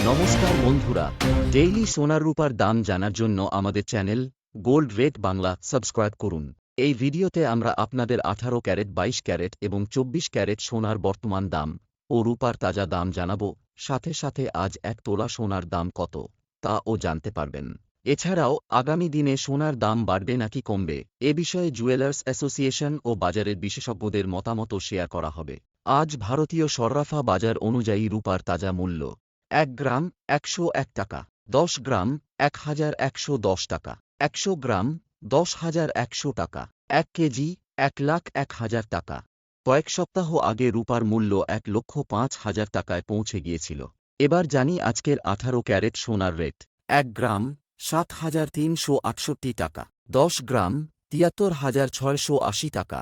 নমস্কার বন্ধুরা, ডেইলি সোনার রূপার দাম জানার জন্য আমাদের channel gold rate Bangla subscribe করুন। এই ভিডিওতে আমরা আপনাদের 18 ক্যারেট, 22 ক্যারেট এবং 24 ক্যারেট সোনার বর্তমান দাম ও রূপার তাজা দাম জানাবো। সাথে সাথে আজ 1 তোলা সোনার দাম কত তাও জানতে পারবেন। এছাড়াও আগামী দিনে সোনার দাম বাড়বে নাকি কমবে এ বিষয়ে জুয়েলার্স অ্যাসোসিয়েশন ও বাজারের বিশেষজ্ঞদের মতামতও শেয়ার করা হবে। আজ ভারতীয় সর্রাফা বাজার অনুযায়ী রূপার তাজা মূল্য 1 গ্রাম 101 টাকা, 10 গ্রাম 1110 টাকা, 100 গ্রাম 10,100 টাকা, 1 কেজি 1,01,000 টাকা। কয়েক সপ্তাহ আগে রূপার মূল্য 1,05,000 টাকায় পৌঁছে গিয়েছিল। এবার জানি আজকের 18 ক্যারেট সোনার রেট। 1 গ্রাম 7,368 টাকা, 10 গ্রাম 73,680 টাকা।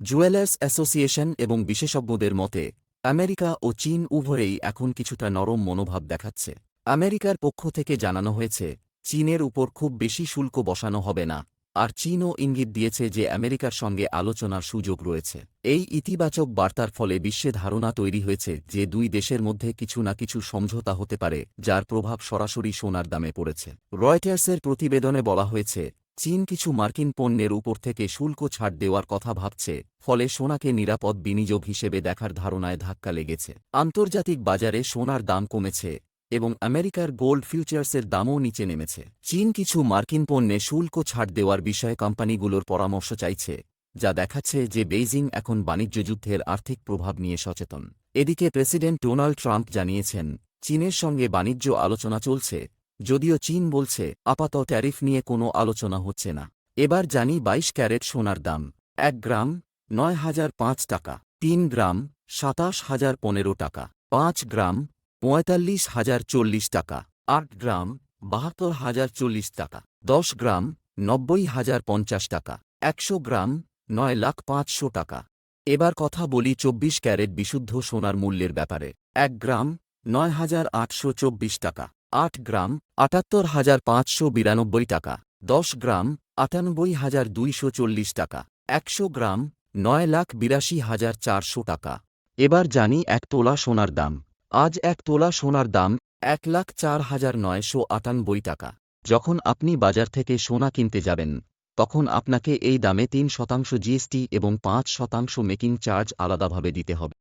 জুয়েলার্স অ্যাসোসিয়েশন এবং বিশেষজ্ঞদের মতে আমেরিকা ও চীন উভয়েই এখন কিছুটা নরম মনোভাব দেখাচ্ছে। আমেরিকার পক্ষ থেকে জানানো হয়েছে চীনের উপর খুব বেশি শুল্ক বসানো হবে না, আর চীনও ইঙ্গিত দিয়েছে যে আমেরিকার সঙ্গে আলোচনার সুযোগ রয়েছে। এই ইতিবাচক বার্তার ফলে বিশ্বে ধারণা তৈরি হয়েছে যে দুই দেশের মধ্যে কিছু না কিছু সমঝোতা হতে পারে, যার প্রভাব সরাসরি সোনার দামে পড়েছে। রয়টার্সের প্রতিবেদনে বলা হয়েছে চীন কিছু মার্কিন পণ্যের উপর থেকে শুল্ক ছাড় দেওয়ার কথা ভাবছে, ফলে সোনাকে নিরাপদ বিনিয়োগ হিসেবে দেখার ধারণায় ধাক্কা লেগেছে। আন্তর্জাতিক বাজারে সোনার দাম কমেছে এবং আমেরিকার গোল্ড ফিউচার্সের দামও নিচে নেমেছে। চীন কিছু মার্কিন পণ্যে শুল্ক ছাড় দেওয়ার বিষয়ে কোম্পানিগুলোর পরামর্শ চাইছে, যা দেখাচ্ছে যে বেইজিং এখন বাণিজ্য যুদ্ধের আর্থিক প্রভাব নিয়ে সচেতন। এদিকে প্রেসিডেন্ট ডোনাল্ড ট্রাম্প জানিয়েছেন চীনের সঙ্গে বাণিজ্য আলোচনা চলছে, যদিও চীন বলছে আপাতত ট্যারিফ নিয়ে কোনো আলোচনা হচ্ছে না। এবার জানি 22 ক্যারেট সোনার দাম। 1 গ্রাম 9,005 টাকা, 3 গ্রাম 27,015 টাকা, 5 গ্রাম 45,040 টাকা, 8 গ্রাম 72,040 টাকা, 10 গ্রাম 90,050 টাকা, 100 গ্রাম 9,05,000 টাকা। এবার কথা বলি 24 ক্যারেট বিশুদ্ধ সোনার মূল্যের ব্যাপারে। 1 গ্রাম 9,824 টাকা, 8 গ্রাম 78,592 টাকা, 10 গ্রাম 98,240 টাকা, 100 গ্রাম 9,82,400 টাকা। এবার জানি 1 তোলা সোনার দাম। আজ 1 তোলা সোনার দাম 1,04,998 টাকা। যখন আপনি বাজার থেকে সোনা কিনতে যাবেন, তখন আপনাকে এই দামে 3% জিএসটি এবং 5% মেকিং চার্জ আলাদাভাবে দিতে হবে।